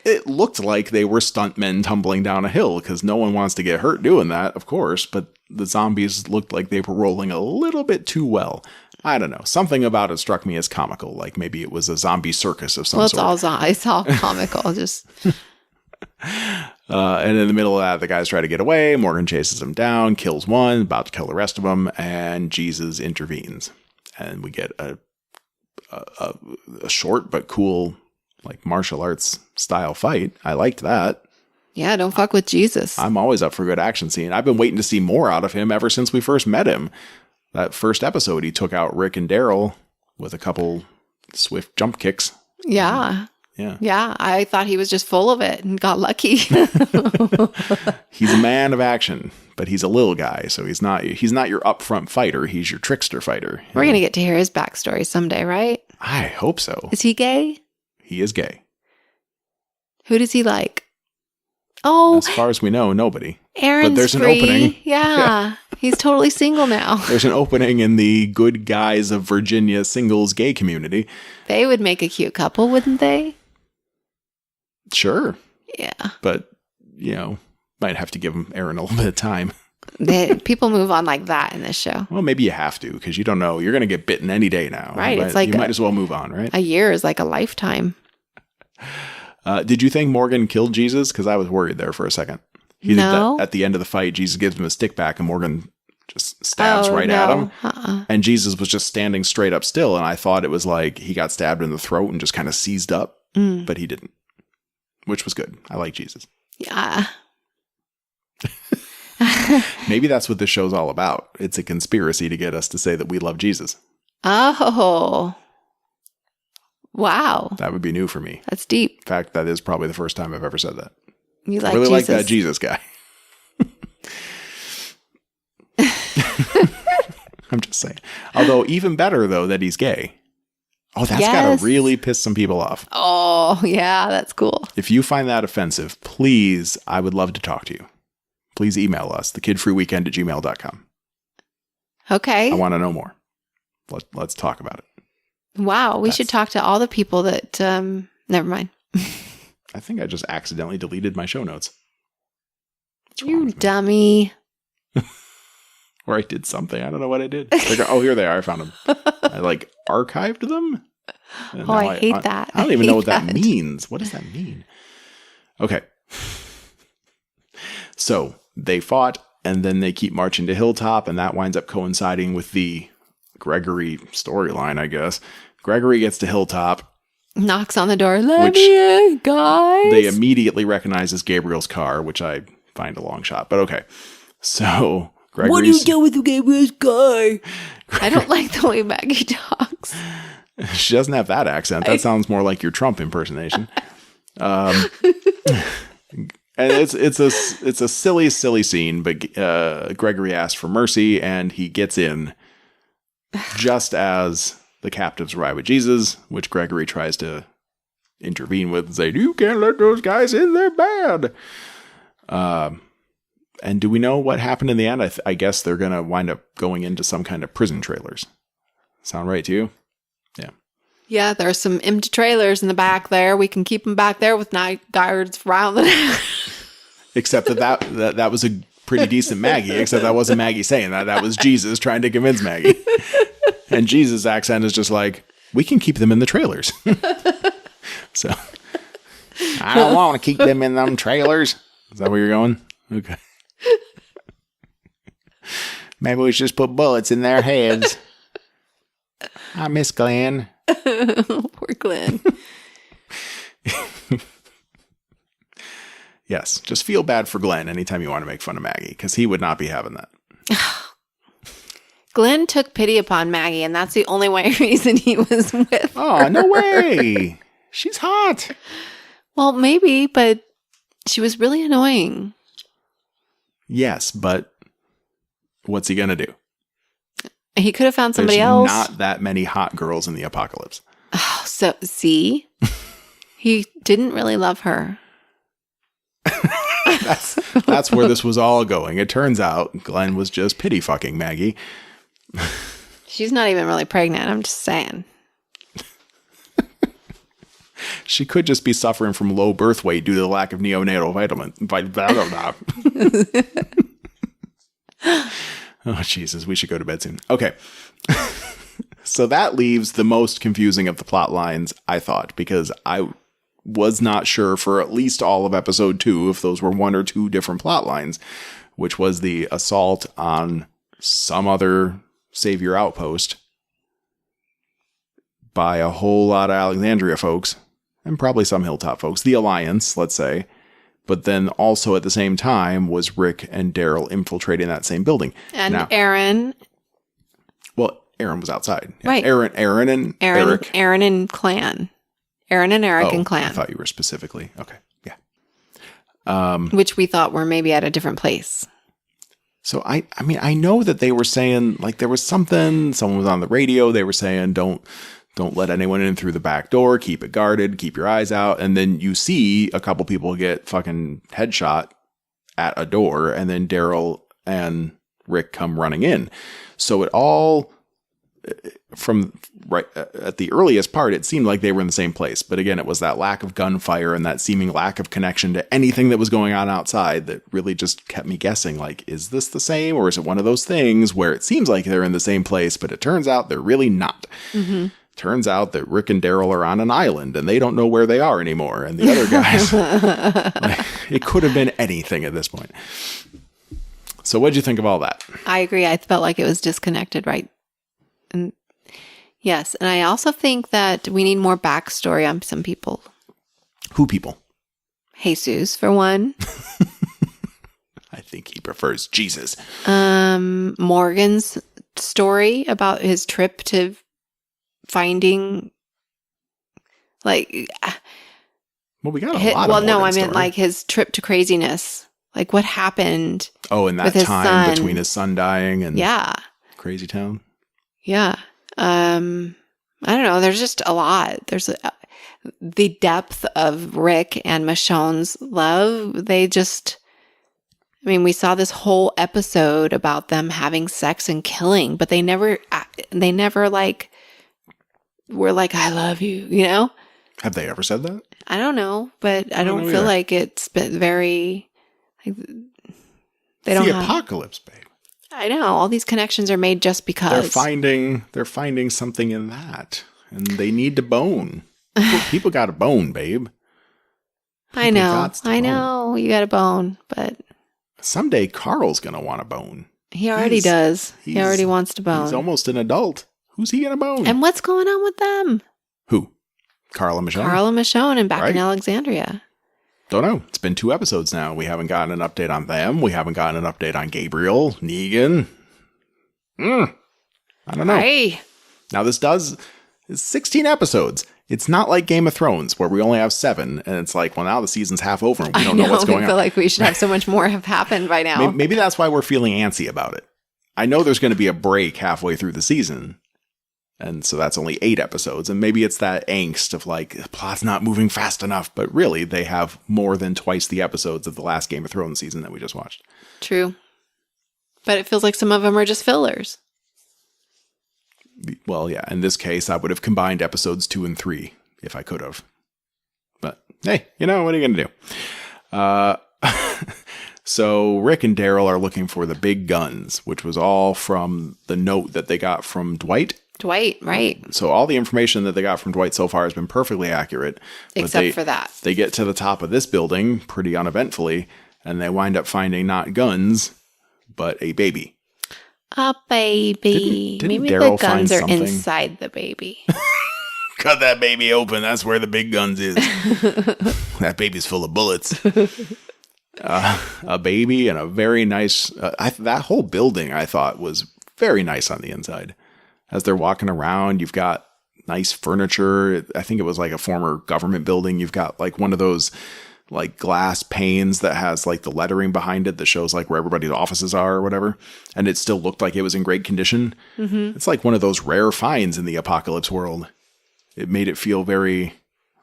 A: it looked like they were stuntmen tumbling down a hill, because no one wants to get hurt doing that, of course, but the zombies looked like they were rolling a little bit too well. I don't know. Something about it struck me as comical, like maybe it was a zombie circus of some sort.
B: It's all comical, just...
A: And in the middle of that, the guys try to get away. Morgan chases them down, kills one, about to kill the rest of them, and Jesus intervenes. And we get a short but cool, like, martial arts style fight. I liked that.
B: Yeah, don't fuck with Jesus.
A: I'm always up for a good action scene. I've been waiting to see more out of him ever since we first met him. That first episode, he took out Rick and Daryl with a couple swift jump kicks.
B: Yeah.
A: Yeah,
B: I thought he was just full of it and got lucky.
A: He's a man of action, but he's a little guy, so he's not your upfront fighter. He's your trickster fighter.
B: We're going to get to hear his backstory someday, right?
A: I hope so.
B: Is he gay?
A: He is gay.
B: Who does he like? Oh,
A: as far as we know, nobody.
B: Aaron's
A: but there's
B: free.
A: An opening.
B: Yeah. He's totally single now.
A: There's an opening in the Good Guys of Virginia singles gay community.
B: They would make a cute couple, wouldn't they?
A: Sure.
B: Yeah.
A: But, might have to give Aaron a little bit of time.
B: People move on like that in this show.
A: Well, maybe you have to, because you don't know. You're going to get bitten any day now.
B: Right. It's like
A: you might as well move on, right?
B: A year is like a lifetime.
A: Did you think Morgan killed Jesus? Because I was worried there for a second. He did that at the end of the fight. Jesus gives him a stick back, and Morgan just stabs at him. And Jesus was just standing straight up still, and I thought it was like he got stabbed in the throat and just kind of seized up, but he didn't, which was good. I like Jesus.
B: Yeah.
A: Maybe that's what this show's all about. It's a conspiracy to get us to say that we love Jesus.
B: Oh. Wow.
A: That would be new for me.
B: That's deep.
A: In fact, that is probably the first time I've ever said that.
B: You like
A: I really
B: Jesus.
A: like that Jesus guy. I'm just saying. Although, even better, though, that he's gay. Oh, that's got to really piss some people off.
B: Oh, yeah, that's cool.
A: If you find that offensive, please, I would love to talk to you. Please email us, thekidfreeweekend@gmail.com.
B: Okay.
A: I want to know more. Let's talk about it.
B: Wow, we should talk to all the people that, never mind.
A: I think I just accidentally deleted my show notes.
B: You dummy.
A: Or I did something. I don't know what I did. Like, oh, here they are. I found them. I like archived them.
B: Oh, I hate that.
A: I don't even know what that means. What does that mean? Okay. So they fought, and then they keep marching to Hilltop, and that winds up coinciding with the Gregory storyline, I guess. Gregory gets to Hilltop.
B: Knocks on the door. Let me in, guys.
A: They immediately recognize as Gabriel's car, which I find a long shot. But okay. So Gregory's...
B: What do you do with Gabriel's car? I don't like the way Maggie talks.
A: She doesn't have that accent. That sounds more like your Trump impersonation. And it's a silly scene, but Gregory asks for mercy, and he gets in just as the captives arrive with Jesus, which Gregory tries to intervene with and say, "You can't let those guys in, they're bad." And do we know what happened in the end? I guess they're going to wind up going into some kind of prison trailers. Sound right to you? Yeah.
B: Yeah, there's some empty trailers in the back there. We can keep them back there with night guards around the
A: Except that was a pretty decent Maggie, except that wasn't Maggie saying that. That was Jesus trying to convince Maggie. And Jesus' accent is just like, we can keep them in the trailers. So, I don't want to keep them in them trailers. Is that where you're going? Okay. Maybe we should just put bullets in their heads. I miss Glenn.
B: Poor Glenn.
A: Yes, just feel bad for Glenn anytime you want to make fun of Maggie, because he would not be having that.
B: Glenn took pity upon Maggie, and that's the only reason he was with her.
A: Oh, no way. She's hot.
B: Well, maybe, but she was really annoying.
A: Yes, but what's he going to do?
B: He could have found somebody else.
A: Not that many hot girls in the apocalypse.
B: Oh, so, see? He didn't really love her.
A: That's where this was all going. It turns out Glenn was just pity fucking Maggie.
B: She's not even really pregnant, I'm just saying.
A: She could just be suffering from low birth weight due to the lack of neonatal vitamin. Oh, Jesus, we should go to bed soon. Okay. So that leaves the most confusing of the plot lines, I thought, because I was not sure for at least all of episode 2 if those were one or two different plot lines, which was the assault on some other savior outpost by a whole lot of Alexandria folks, and probably some Hilltop folks, the Alliance, let's say. But then also at the same time was Rick and Daryl infiltrating that same building.
B: And now, Aaron.
A: Well, Aaron was outside. Yeah.
B: Right.
A: Aaron and Eric.
B: Aaron and Clan. Aaron and Eric and Clan.
A: I thought you were specifically. Okay. Yeah.
B: Which we thought were maybe at a different place.
A: So I mean, I know that they were saying, like, there was something, someone was on the radio, they were saying, don't let anyone in through the back door, keep it guarded, keep your eyes out. And then you see a couple people get fucking headshot at a door, and then Daryl and Rick come running in. So it all, from right at the earliest part, it seemed like they were in the same place. But again, it was that lack of gunfire and that seeming lack of connection to anything that was going on outside that really just kept me guessing, like, is this the same, or is it one of those things where it seems like they're in the same place, but it turns out they're really not. Mm-hmm. Turns out that Rick and Daryl are on an island and they don't know where they are anymore. And the other guys, like, it could have been anything at this point. So what'd you think of all that?
B: I agree. I felt like it was disconnected, right? And yes. And I also think that we need more backstory on some people.
A: Who people?
B: Jesus, for one.
A: I think he prefers Jesus.
B: Morgan's story about his trip to finding, like,
A: well, we got a lot of
B: well, no, I
A: meant
B: story. Like his trip to craziness, like what happened.
A: Oh, in that time between his son dying and Crazy Town.
B: Yeah, I don't know. There's just a lot. There's the depth of Rick and Michonne's love. They just, I mean, we saw this whole episode about them having sex and killing, but they never like. We're like, I love you, you know?
A: Have they ever said that?
B: I don't know, but I don't feel like it's been very, like, they don't
A: the
B: have...
A: apocalypse, babe.
B: I know. All these connections are made just because.
A: They're finding something in that. And they need to bone. People got a bone, babe.
B: I know. You got a bone, but
A: someday Carl's going to want a bone.
B: He already does. He already wants to bone.
A: He's almost an adult. Who's he going to bone?
B: And what's going on with them?
A: Who? Carl and Michonne?
B: Carl and Michonne and back in Alexandria.
A: Don't know. It's been 2 episodes now. We haven't gotten an update on them. We haven't gotten an update on Gabriel, Negan. I don't know.
B: Hey.
A: Now it's 16 episodes. It's not like Game of Thrones where we only have 7 and it's like, well, now the season's half over and we don't know what's going on.
B: I feel like we should have so much more have happened by now.
A: Maybe that's why we're feeling antsy about it. I know there's going to be a break halfway through the season. And so that's only 8 episodes. And maybe it's that angst of like, the plot's not moving fast enough. But really, they have more than twice the episodes of the last Game of Thrones season that we just watched.
B: True. But it feels like some of them are just fillers.
A: Well, yeah. In this case, I would have combined episodes 2 and 3 if I could have. But hey, what are you going to do? So Rick and Daryl are looking for the big guns, which was all from the note that they got from Dwight.
B: Dwight, right.
A: So all the information that they got from Dwight so far has been perfectly accurate.
B: Except for that.
A: They get to the top of this building pretty uneventfully, and they wind up finding not guns, but a baby.
B: A baby.
A: Didn't
B: Maybe
A: Daryl
B: the guns are
A: something?
B: inside the baby.
A: Cut that baby open. That's where the big guns is. That baby's full of bullets. A baby and a very nice... that whole building, I thought, was very nice on the inside. As they're walking around, you've got nice furniture. I think it was like a former government building. You've got like one of those like glass panes that has like the lettering behind it that shows like where everybody's offices are or whatever. And it still looked like it was in great condition. Mm-hmm. It's like one of those rare finds in the apocalypse world. It made it feel very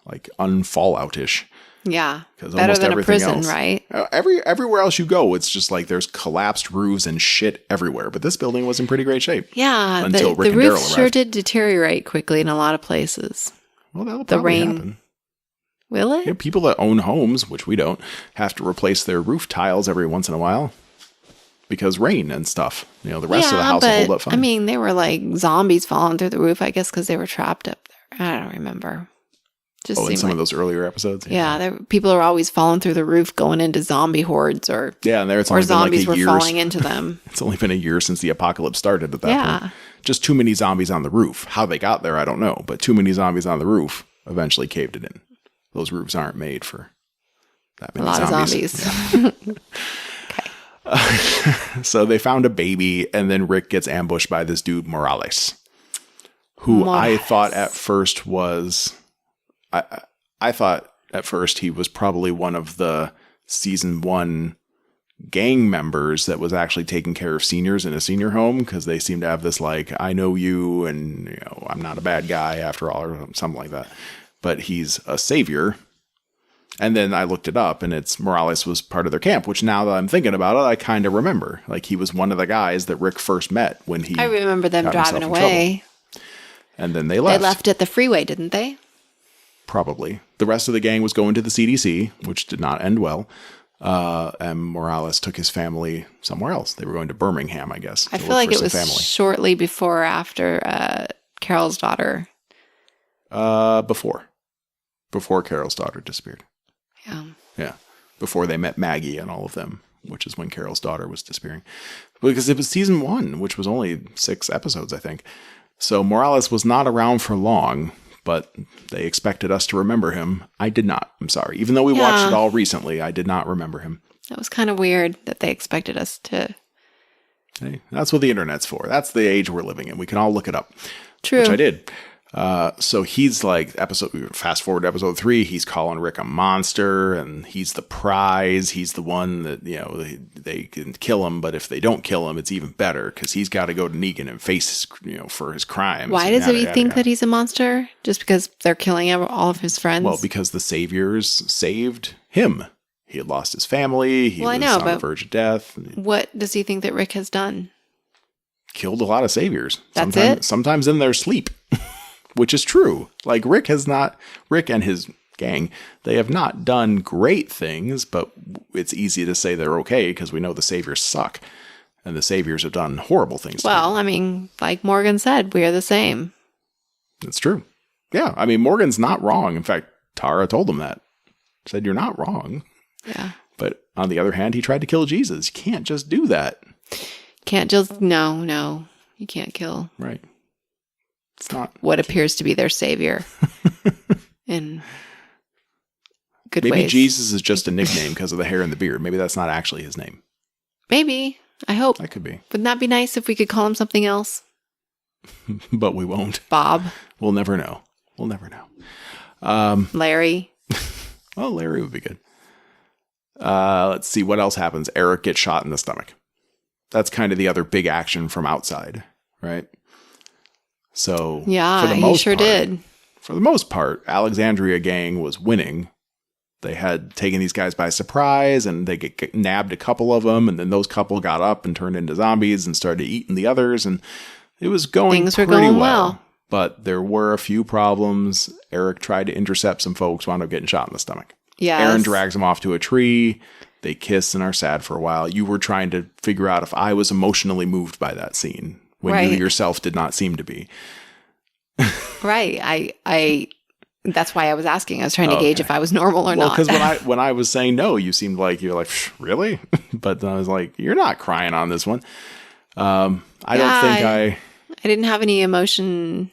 A: like un-Fallout-ish.
B: Yeah, better than a prison, right?
A: Everywhere else you go, it's just like there's collapsed roofs and shit everywhere. But this building was in pretty great shape.
B: Yeah,
A: until Rick
B: the
A: and Daryl
B: roof
A: arrived.
B: sure did deteriorate quickly in a lot of places.
A: Well, that'll probably happen.
B: Will it?
A: Yeah, people that own homes, which we don't, have to replace their roof tiles every once in a while because rain and stuff. The rest of the house will hold up fine.
B: I mean, they were like zombies falling through the roof, I guess, because they were trapped up there. I don't remember.
A: In some of those earlier episodes?
B: Yeah, people are always falling through the roof going into zombie hordes or zombies were falling into them.
A: It's only been a year since the apocalypse started at that point. Just too many zombies on the roof. How they got there, I don't know. But too many zombies on the roof eventually caved it in. Those roofs aren't made for that many zombies.
B: A lot of zombies.
A: Okay. So they found a baby and then Rick gets ambushed by this dude, Morales, who I thought at first was... I thought at first he was probably one of the season 1 gang members that was actually taking care of seniors in a senior home because they seem to have this like, I know you and I'm not a bad guy after all or something like that. But he's a savior. And then I looked it up and Morales was part of their camp, which now that I'm thinking about it, I kind of remember. Like he was one of the guys that Rick first met when he...
B: I remember them driving away.
A: And then they left.
B: They left at the freeway, didn't they?
A: Probably. The rest of the gang was going to the CDC, which did not end well. And Morales took his family somewhere else. They were going to Birmingham, I guess.
B: I feel like it was shortly before or after Carol's daughter.
A: Before Carol's daughter disappeared.
B: Yeah.
A: Yeah. Before they met Maggie and all of them, which is when Carol's daughter was disappearing. Because it was season 1, which was only 6 episodes, I think. So Morales was not around for long. But they expected us to remember him. I did not. I'm sorry. Even though we watched it all recently, I did not remember him.
B: That was kind of weird that they expected us to.
A: Hey, that's what the internet's for. That's the age we're living in. We can all look it up.
B: True.
A: Which I did. So he's like, fast forward to episode 3, he's calling Rick a monster and he's the prize. He's the one that, they can kill him. But if they don't kill him, it's even better because he's got to go to Negan and face, for his crimes.
B: Why does he think that he's a monster? Just because they're killing all of his friends?
A: Well, because the saviors saved him. He had lost his family. He was on the verge of death.
B: What does he think that Rick has done?
A: Killed a lot of saviors.
B: That's it?
A: Sometimes in their sleep. Which is true. Like Rick and his gang, they have not done great things, but it's easy to say they're okay because we know the saviors suck. And the saviors have done horrible things to
B: Well,
A: him.
B: I mean, like Morgan said, we're the same.
A: It's true. Yeah, I mean, Morgan's not wrong. In fact, Tara told him that. Said, you're not wrong.
B: Yeah.
A: But on the other hand, he tried to kill Jesus. You can't just do that.
B: Can't just, no. You can't kill.
A: Right. It's not.
B: What appears to be their savior. In good
A: Maybe
B: ways.
A: Jesus is just a nickname because of the hair and the beard. Maybe that's not actually his name.
B: Maybe. I hope.
A: That could be.
B: Wouldn't that be nice if we could call him something else?
A: But we won't.
B: Bob.
A: We'll never know. We'll never know.
B: Larry.
A: Oh, Larry would be good. Let's see what else happens. Eric gets shot in the stomach. That's kind of the other big action from outside, right? So
B: Yeah, he sure did.
A: For the most part, Alexandria gang was winning. They had taken these guys by surprise, and they nabbed a couple of them, and then those couple got up and turned into zombies and started eating the others, and it was going
B: Things were
A: pretty
B: going
A: well.
B: well.
A: But there were a few problems. Eric tried to intercept some folks, wound up getting shot in the stomach.
B: Yes.
A: Aaron drags him off to a tree. They kiss and are sad for a while. You were trying to figure out if I was emotionally moved by that scene when you yourself did not seem to be.
B: Right. I that's why I was asking. I was trying to gauge if I was normal or not.
A: Because when I was saying no, you seemed like you're like, really? But I was like, you're not crying on this one. I don't think I
B: didn't have any emotion.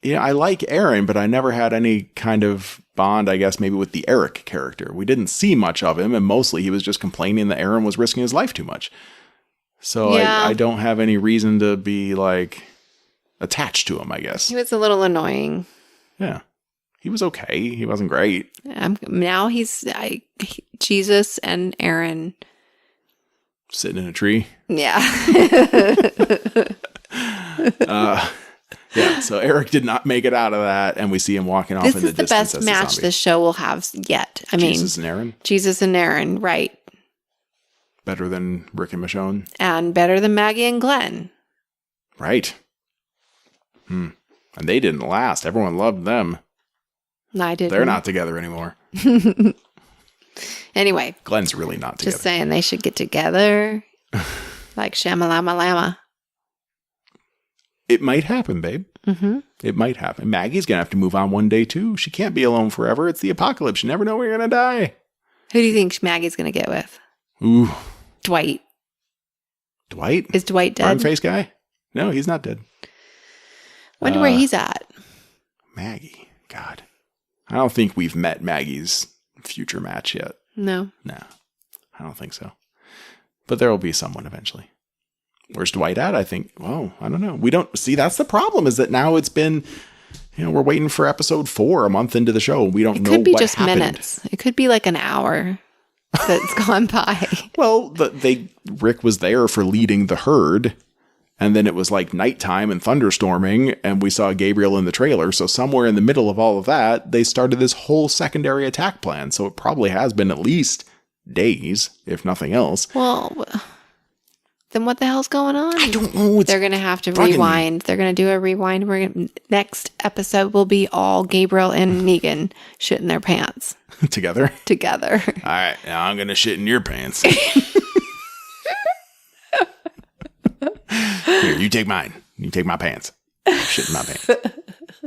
A: Yeah, I like Aaron, but I never had any kind of bond, I guess, maybe with the Eric character. We didn't see much of him, and mostly he was just complaining that Aaron was risking his life too much. So I don't have any reason to be, like, attached to him, I guess.
B: He was a little annoying.
A: Yeah. He was okay. He wasn't great.
B: Now Jesus and Aaron.
A: Sitting in a tree.
B: Yeah.
A: Yeah, so Eric did not make it out of that, and we see him walking off in the distance.
B: This is the best match this show will have yet.
A: Jesus and Aaron?
B: Jesus and Aaron, right.
A: Better than Rick and Michonne?
B: And better than Maggie and Glenn.
A: Right. And they didn't last. Everyone loved them.
B: No, I didn't.
A: They're not together anymore.
B: Anyway.
A: Glenn's really not together.
B: Just saying they should get together. Like Shamalama Lama.
A: It might happen, babe.
B: Mm-hmm.
A: It might happen. Maggie's going to have to move on one day, too. She can't be alone forever. It's the apocalypse. You never know when you're going to die.
B: Who do you think Maggie's going to get with?
A: Ooh.
B: Dwight.
A: Dwight?
B: Is Dwight dead?
A: Burn face guy? No, he's not dead.
B: Wonder where he's at.
A: Maggie. God. I don't think we've met Maggie's future match yet.
B: No.
A: No. I don't think so. But there will be someone eventually. Where's Dwight at? I think, I don't know. We don't see, that's the problem, is that now it's been, we're waiting for episode 4 a month into the show. We don't know what happened. It could be just
B: minutes. It could be like an hour that's gone by.
A: Well, Rick was there for leading the herd, and then it was like nighttime and thunderstorming, and we saw Gabriel in the trailer. So somewhere in the middle of all of that, they started this whole secondary attack plan. So it probably has been at least days, if nothing else.
B: Well, then what the hell's going on?
A: I don't know.
B: They're going to have to rewind. They're going to do a rewind. Next episode will be all Gabriel and Negan shitting their pants.
A: Together?
B: Together.
A: All right. Now I'm going to shit in your pants. Here, you take mine. You take my pants. Shit in my pants.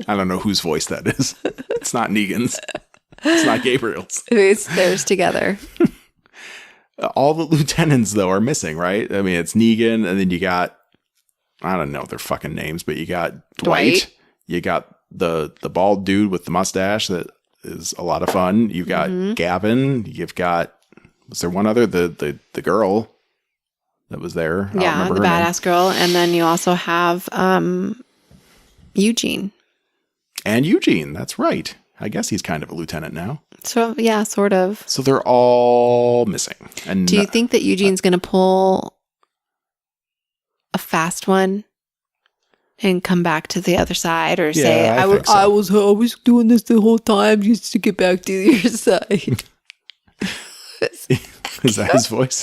A: I don't know whose voice that is. It's not Negan's. It's not Gabriel's.
B: It's theirs together.
A: All the lieutenants, though, are missing, right? I mean, it's Negan, and then you got, I don't know their fucking names, but you got Dwight. You got the bald dude with the mustache that is a lot of fun. You've got Gavin. You've got, was there one other? The girl that was there.
B: Yeah, the badass girl. And then you also have Eugene.
A: And Eugene, that's right. I guess he's kind of a lieutenant now.
B: So, yeah, sort of.
A: So they're all missing. And
B: do you think that Eugene's going to pull a fast one and come back to the other side, or say, I was doing this the whole time just to get back to your side?
A: Is that his voice?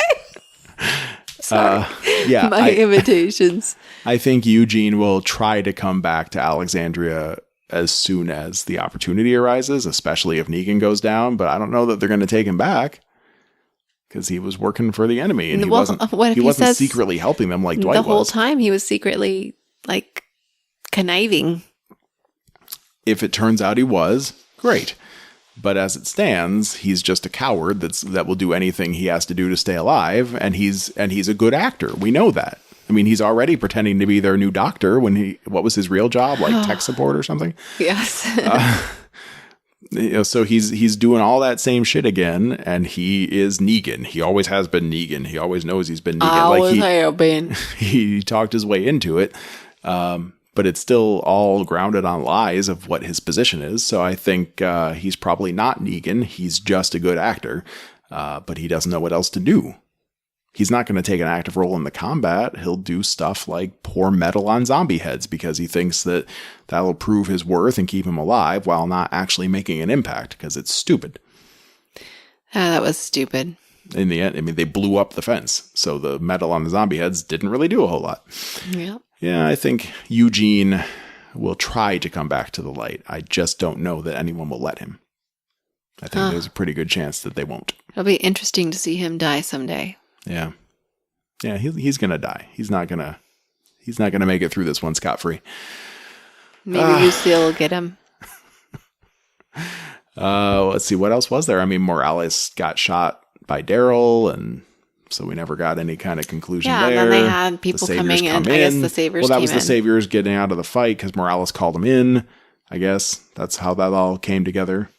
B: Sorry.
A: Yeah.
B: My imitations.
A: I think Eugene will try to come back to Alexandria as soon as the opportunity arises, especially if Negan goes down, but I don't know that they're going to take him back. because he was working for the enemy, and he
B: Well,
A: wasn't.
B: what if
A: He
B: he
A: wasn't
B: says
A: secretly helping them like Dwight
B: the whole
A: was.
B: time he was secretly like conniving?
A: If it turns out he was, great. But as it stands, he's just a coward that will do anything he has to do to stay alive, and he's a good actor. We know that. I mean, he's already pretending to be their new doctor when what was his real job, like tech support or something?
B: Yes.
A: So he's doing all that same shit again, and he is Negan. He always has been Negan. He always knows he's been Negan.
B: I always have been.
A: He talked his way into it. But it's still all grounded on lies of what his position is. So I think he's probably not Negan. He's just a good actor, but he doesn't know what else to do. He's not going to take an active role in the combat. He'll do stuff like pour metal on zombie heads because he thinks that that'll prove his worth and keep him alive while not actually making an impact because it's stupid.
B: That was stupid.
A: In the end, I mean, they blew up the fence. So the metal on the zombie heads didn't really do a whole lot.
B: Yeah.
A: Yeah, I think Eugene will try to come back to the light. I just don't know that anyone will let him. I think there's a pretty good chance that they won't.
B: It'll be interesting to see him die someday.
A: Yeah. Yeah, he's going to die. He's not going to make it through this one scot-free.
B: Maybe Lucille will get him.
A: Let's see, what else was there? I mean, Morales got shot by Daryl, and so we never got any kind of conclusion there.
B: Yeah, and then they had people coming in. I guess the Saviors came in.
A: Well, that was the Saviors getting out of the fight because Morales called them in. I guess that's how that all came together.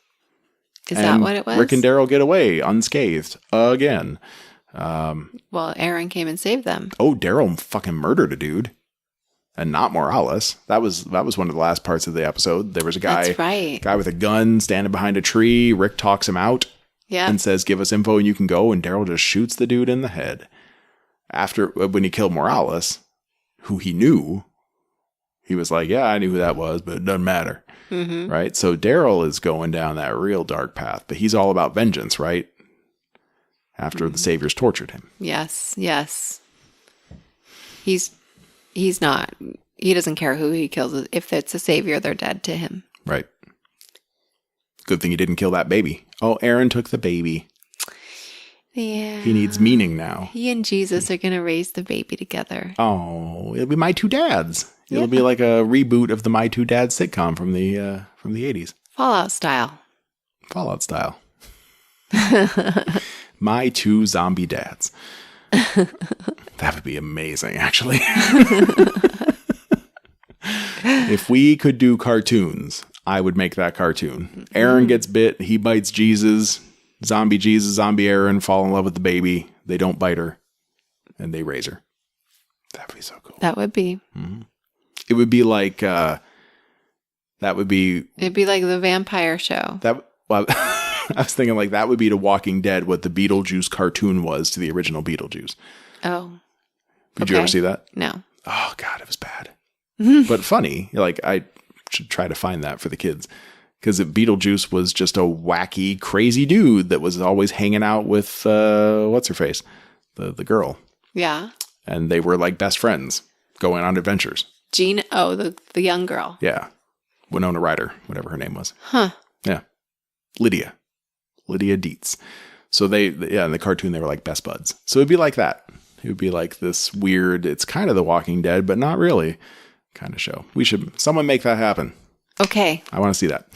B: Is that what it was?
A: Rick and Daryl get away unscathed again.
B: Well, Aaron came and saved them.
A: Oh, Daryl fucking murdered a dude. And not Morales. That was one of the last parts of the episode. There was a guy,
B: That's right.
A: Guy with a gun standing behind a tree. Rick talks him out.
B: Yeah.
A: And says, give us info and you can go. And Daryl just shoots the dude in the head. When he killed Morales, who he knew, he was like, yeah, I knew who that was, but it doesn't matter. Mm-hmm. Right? So Daryl is going down that real dark path, but he's all about vengeance, right? After the Saviors tortured him.
B: Yes. He's not. He doesn't care who he kills. If it's a Savior, they're dead to him.
A: Right. Good thing he didn't kill that baby. Oh, Aaron took the baby.
B: Yeah.
A: He needs meaning now.
B: He and Jesus are going to raise the baby together.
A: Oh, it'll be My Two Dads. It'll be like a reboot of the My Two Dads sitcom from the 80s.
B: Fallout style.
A: My Two Zombie Dads. That would be amazing, actually. If we could do cartoons, I would make that cartoon. Aaron gets bit. He bites Jesus, zombie Aaron fall in love with the baby. They don't bite her, and they raise her. That would be so cool.
B: That would be.
A: Mm-hmm. It would be like, It'd
B: be like the vampire show.
A: I was thinking like that would be to Walking Dead what the Beetlejuice cartoon was to the original Beetlejuice.
B: Oh.
A: Did you ever see that?
B: No.
A: Oh, God, it was bad. But funny. Like, I should try to find that for the kids. Because Beetlejuice was just a wacky, crazy dude that was always hanging out with, what's-her-face? The girl.
B: Yeah.
A: And they were like best friends going on adventures.
B: Jean, the young girl.
A: Yeah. Winona Ryder, whatever her name was.
B: Huh.
A: Yeah. Lydia Dietz. So in the cartoon, they were like best buds. So it'd be like that. It would be like this weird, it's kind of The Walking Dead, but not really kind of show. Someone make that happen.
B: Okay.
A: I want to see that.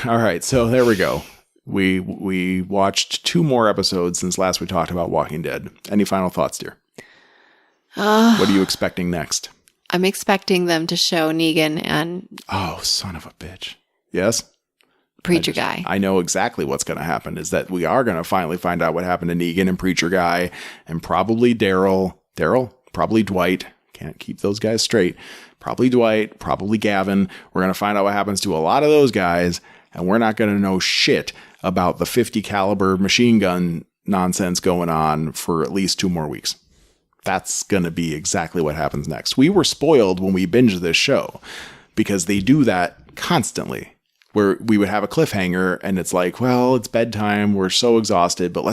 A: All right. So there we go. We watched 2 more episodes since last we talked about Walking Dead. Any final thoughts, dear? What are you expecting next?
B: I'm expecting them to show Negan and...
A: Oh, son of a bitch. Yes?
B: Preacher Guy.
A: I know exactly what's going to happen is that we are going to finally find out what happened to Negan and Preacher Guy and probably Daryl, probably Dwight. Can't keep those guys straight. Probably Dwight, probably Gavin. We're going to find out what happens to a lot of those guys, and we're not going to know shit about the 50 caliber machine gun nonsense going on for at least 2 more weeks. That's going to be exactly what happens next. We were spoiled when we binged this show because they do that constantly. Where we would have a cliffhanger and it's like, well, it's bedtime. We're so exhausted, but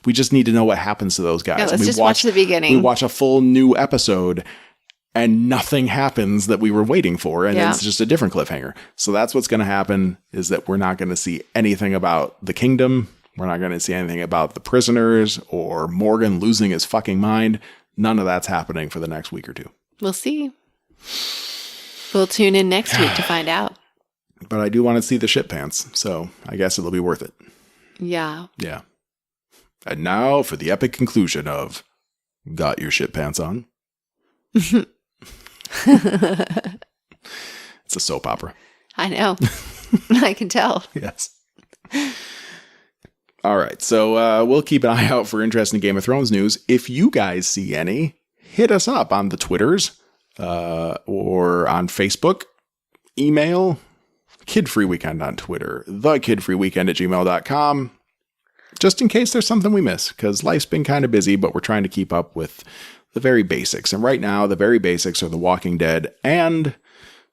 A: we just need to know what happens to those guys.
B: Yeah, let's just watch the beginning.
A: We watch a full new episode and nothing happens that we were waiting for. And it's just a different cliffhanger. So that's what's going to happen is that we're not going to see anything about the kingdom We're not going to see anything about the prisoners or Morgan losing his fucking mind. None of that's happening for the next week or two.
B: We'll see. We'll tune in next week to find out.
A: But I do want to see the shit pants, so I guess it'll be worth it.
B: Yeah.
A: Yeah. And now for the epic conclusion of Got Your Shit Pants On. It's a soap opera.
B: I know. I can tell.
A: Yes. All right. So we'll keep an eye out for interesting Game of Thrones news. If you guys see any, hit us up on the Twitters or on Facebook. Email KidFreeWeekend on Twitter. thekidfreeweekend@gmail.com. Just in case there's something we miss, because life's been kind of busy, but we're trying to keep up with the very basics. And right now, the very basics are The Walking Dead and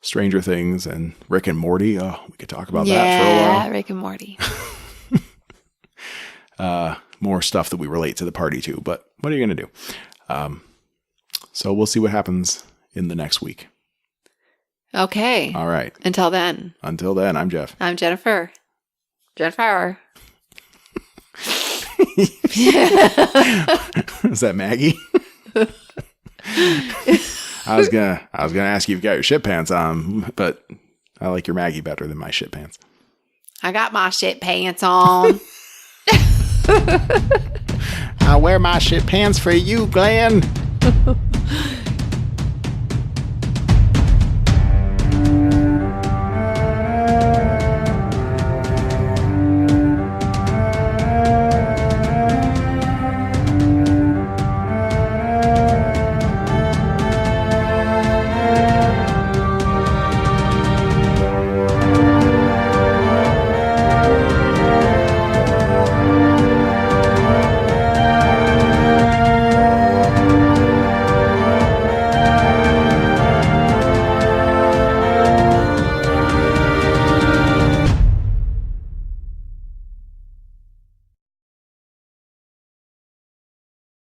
A: Stranger Things and Rick and Morty. Oh, we could talk about that for a while.
B: Yeah, Rick and Morty.
A: More stuff that we relate to the party to, but what are you going to do? So we'll see what happens in the next week.
B: Okay.
A: All right.
B: Until then,
A: I'm Jeff.
B: I'm Jennifer. Jennifer.
A: Is that Maggie? I was gonna ask you if you got your shit pants on, but I like your Maggie better than my shit pants.
B: I got my shit pants on.
A: I wear my shit pants for you, Glenn.